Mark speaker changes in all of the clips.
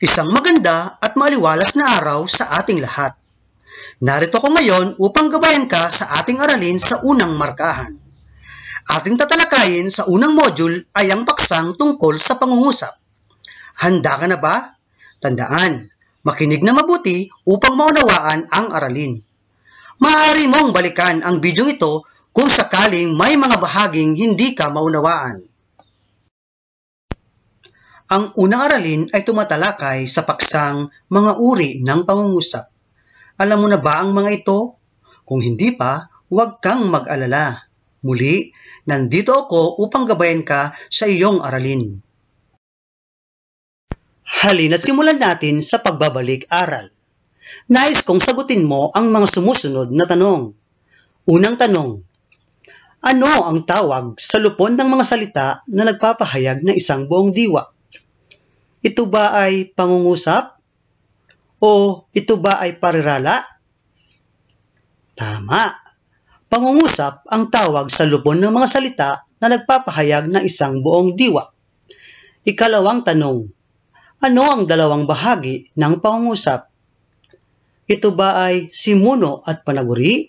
Speaker 1: Isang maganda at maliwalas na araw sa ating lahat. Narito ako ngayon upang gabayan ka sa ating aralin sa unang markahan. Ating tatalakayin sa unang module ay ang paksang tungkol sa pangungusap. Handa ka na ba? Tandaan, makinig na mabuti upang maunawaan ang aralin. Maaari mong balikan ang video ito kung sakaling may mga bahaging hindi ka maunawaan. Ang unang aralin ay tumatalakay sa paksang mga uri ng pangungusap. Alam mo na ba ang mga ito? Kung hindi pa, huwag kang mag-alala. Muli, nandito ako upang gabayan ka sa iyong aralin. Halina't simulan natin sa pagbabalik-aral. Nais kong sagutin mo ang mga sumusunod na tanong. Unang tanong, ano ang tawag sa lupon ng mga salita na nagpapahayag ng isang buong diwa? Ito ba ay pangungusap? O ito ba ay parirala? Tama. Pangungusap ang tawag sa lupon ng mga salita na nagpapahayag ng isang buong diwa. Ikalawang tanong, ano ang dalawang bahagi ng pangungusap? Ito ba ay simuno at panaguri?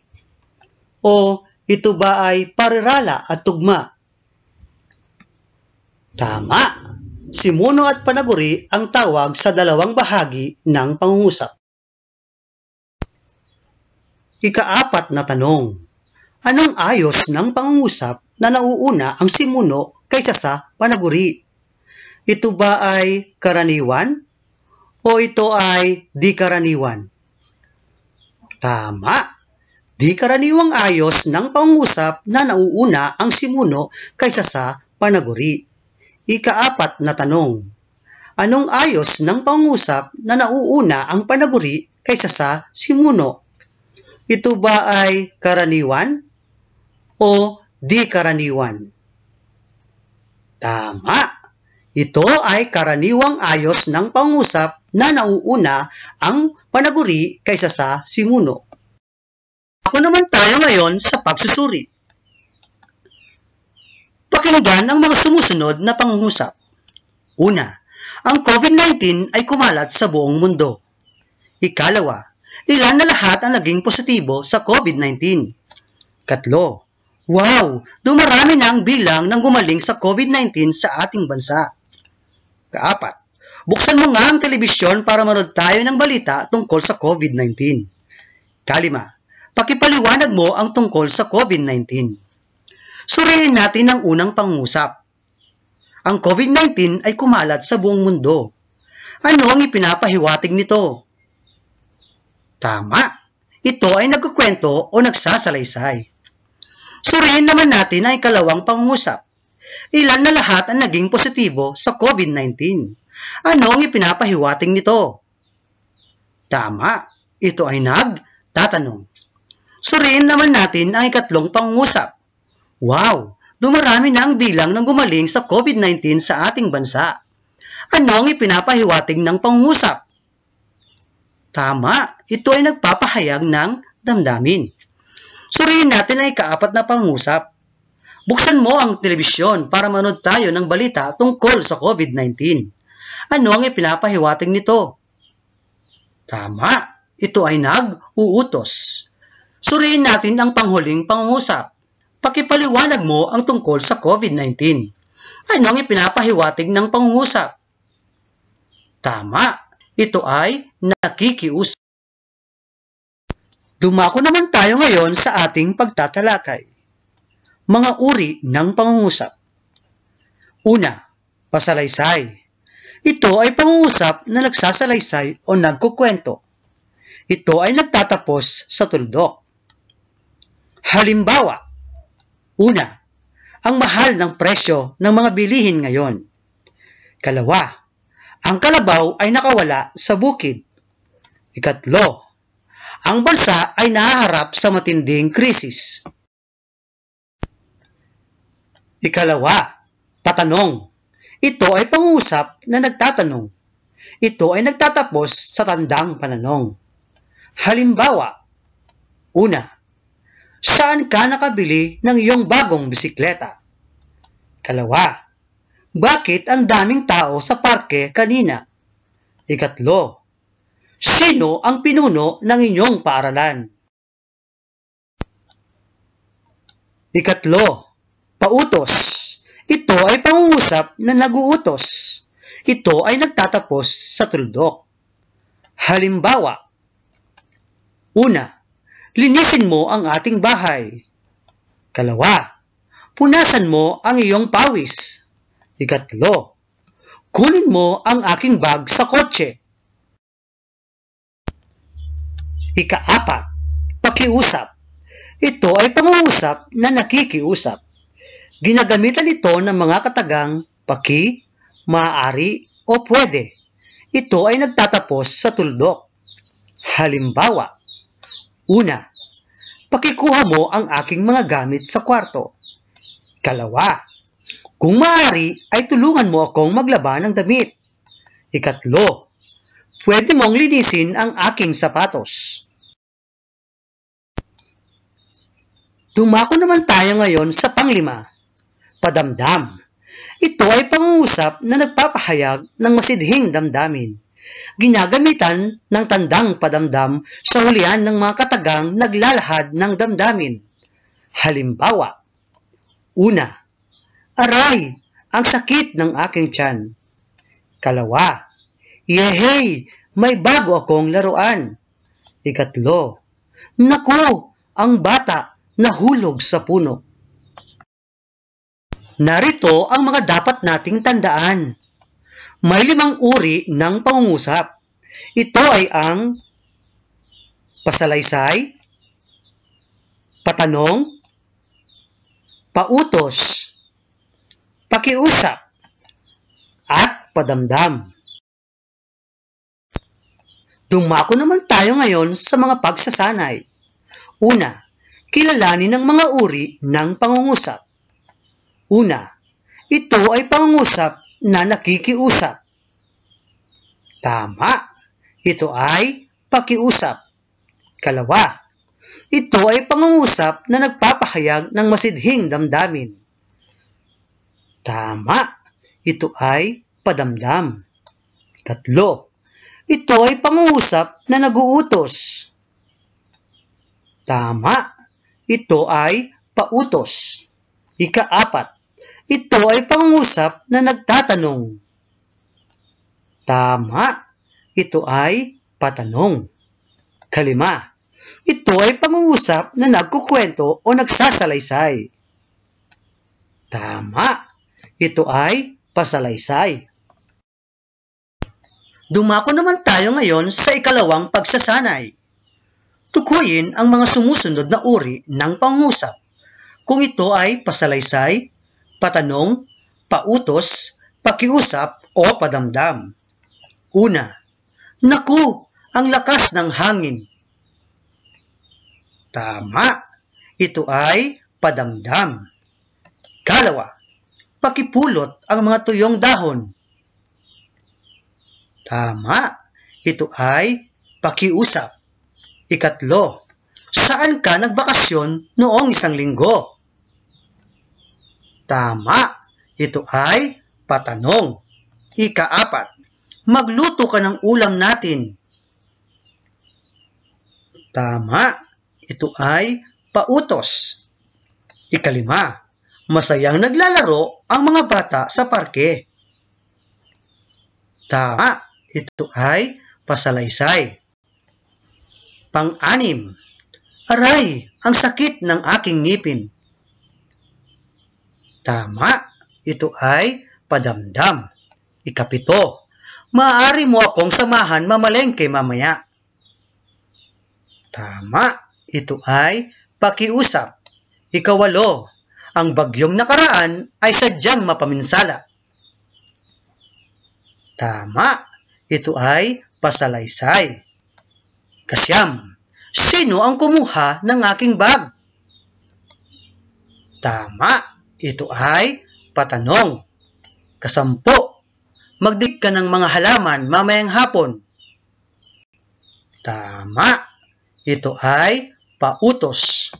Speaker 1: O ito ba ay parirala at tugma? Tama. Simuno at panaguri ang tawag sa dalawang bahagi ng pangungusap. Ikaapat na tanong, anong ayos ng pangungusap na nauuna ang simuno kaysa sa panaguri? Ito ba ay karaniwan o ito ay di karaniwan? Tama. Di karaniwang ayos ng pangungusap na nauuna ang simuno kaysa sa panaguri. Ikaapat na tanong, anong ayos ng pangungusap na nauuna ang panaguri kaysa sa simuno? Ito ba ay karaniwan o di karaniwan? Tama. Ito ay karaniwang ayos ng pangungusap na nauuna ang panaguri kaysa sa simuno. Ako naman tayo ngayon sa pagsusuri. Pakinggan ang mga sumusunod na pangungusap. Una, ang COVID-19 ay kumalat sa buong mundo. Ikalawa, ilan na lahat ang naging positibo sa COVID-19. Katlo, wow, dumarami na ang bilang ng gumaling sa COVID-19 sa ating bansa. Kaapat, buksan mo nga ang telebisyon para manood tayo ng balita tungkol sa COVID-19. Kalima, pakipaliwanag mo ang tungkol sa COVID-19. Suriin natin ang unang pangungusap. Ang COVID-19 ay kumalat sa buong mundo. Ano ang ipinapahiwatig nito? Tama. Ito ay nagkukwento o nagsasalaysay. Suriin naman natin ang ikalawang pangungusap. Ilan na lahat ang naging positibo sa COVID-19? Ano ang ipinapahiwatig nito? Tama. Ito ay nagtatanong. Suriin naman natin ang ikatlong pangungusap. Wow! Dumarami na ang bilang ng gumaling sa COVID-19 sa ating bansa. Ano ang ipinapahiwatig ng pangungusap? Tama, ito ay nagpapahayag ng damdamin. Suriin natin ang ikaapat na pangungusap. Buksan mo ang telebisyon para manood tayo ng balita tungkol sa COVID-19. Ano ang ipinapahiwatig nito? Tama, ito ay nag-uutos. Suriin natin ang panghuling pangungusap. Pakipaliwanag mo ang tungkol sa COVID-19. Ano ang ipinapahiwatig ng pangungusap? Tama, ito ay nakikiusap. Dumako naman tayo ngayon sa ating pagtatalakay. Mga uri ng pangungusap. Una, pasalaysay. Ito ay pangungusap na nagsasalaysay o nagkukwento. Ito ay nagtatapos sa tuldok. Halimbawa, una, ang mahal ng presyo ng mga bilihin ngayon. Kalawa, ang kalabaw ay nakawala sa bukid. Ikatlo, ang bansa ay nahaharap sa matinding krisis. Ikalawa, patanong. Ito ay pangungusap na nagtatanong. Ito ay nagtatapos sa tandang pananong. Halimbawa, una, saan ka nakabili ng iyong bagong bisikleta? Kalawa, bakit ang daming tao sa parke kanina? Ikatlo, sino ang pinuno ng inyong paaralan? Ikatlo, pautos. Ito ay pangungusap na nag-uutos. Ito ay nagtatapos sa tuldok. Halimbawa, una, linisin mo ang ating bahay. Kalawa, punasan mo ang iyong pawis. Ikatlo, kunin mo ang aking bag sa kotse. Ikaapat, pakiusap. Ito ay pangungusap na nakikiusap. Ginagamitan ito ng mga katagang paki, maaari, o pwede. Ito ay nagtatapos sa tuldok. Halimbawa, una, pakikuha mo ang aking mga gamit sa kwarto. Kalawa, kung maaari ay tulungan mo akong maglaba ng damit. Ikatlo, pwede mong linisin ang aking sapatos. Dumako naman tayo ngayon sa panglima, padamdam. Ito ay pangungusap na nagpapahayag ng masidhing damdamin. Ginagamitan ng tandang padamdam sa hulihan ng mga katagang naglalahad ng damdamin. Halimbawa, una, aray, ang sakit ng aking tiyan. Kalawa, yehey, may bago akong laruan. Ikatlo, naku, ang bata nahulog sa puno. Narito ang mga dapat nating tandaan. May 5 uri ng pangungusap. Ito ay ang pasalaysay, patanong, pautos, pakiusap, at padamdam. Dumako naman tayo ngayon sa mga pagsasanay. Una, kilalanin ang mga uri ng pangungusap. Una, ito ay pangungusap na nakikiusap. Tama, ito ay pakiusap. Kalawa, ito ay pangungusap na nagpapahayag ng masidhing damdamin. Tama, ito ay padamdam. Tatlo, ito ay pangungusap na nag-uutos. Tama, ito ay pautos. Ika-4, ito ay pangungusap na nagtatanong. Tama, ito ay patanong. Ka-5, ito ay pangungusap na nagkukwento o nagsasalaysay. Tama, ito ay pasalaysay. Dumako naman tayo ngayon sa ikalawang pagsasanay. Tukuyin ang mga sumusunod na uri ng pangungusap. Kung ito ay pasalaysay, patanong, pautos, pakiusap, o padamdam. Una, naku, ang lakas ng hangin. Tama, ito ay padamdam. Kalawa, pakipulot ang mga tuyong dahon. Tama, ito ay pakiusap. Ikatlo, saan ka nagbakasyon noong 1 linggo? Tama, ito ay patanong. Ika-4, magluto ka ng ulam natin. Tama, ito ay pautos. Ika-5, masayang naglalaro ang mga bata sa parke. Tama, ito ay pasalaysay. Pang-6, aray, ang sakit ng aking ngipin. Tama, ito ay padamdam. Ika-7, maaari mo akong samahan mamalengke mamaya. Tama, ito ay pakiusap. Ika-8, ang bagyong nakaraan ay sadyang mapaminsala. Tama, ito ay pasalaysay. Ka-9, sino ang kumuha ng aking bag? Tama, ito ay patanong. Ka-10, magdik ka ng mga halaman mamayang hapon. Tama, ito ay pautos.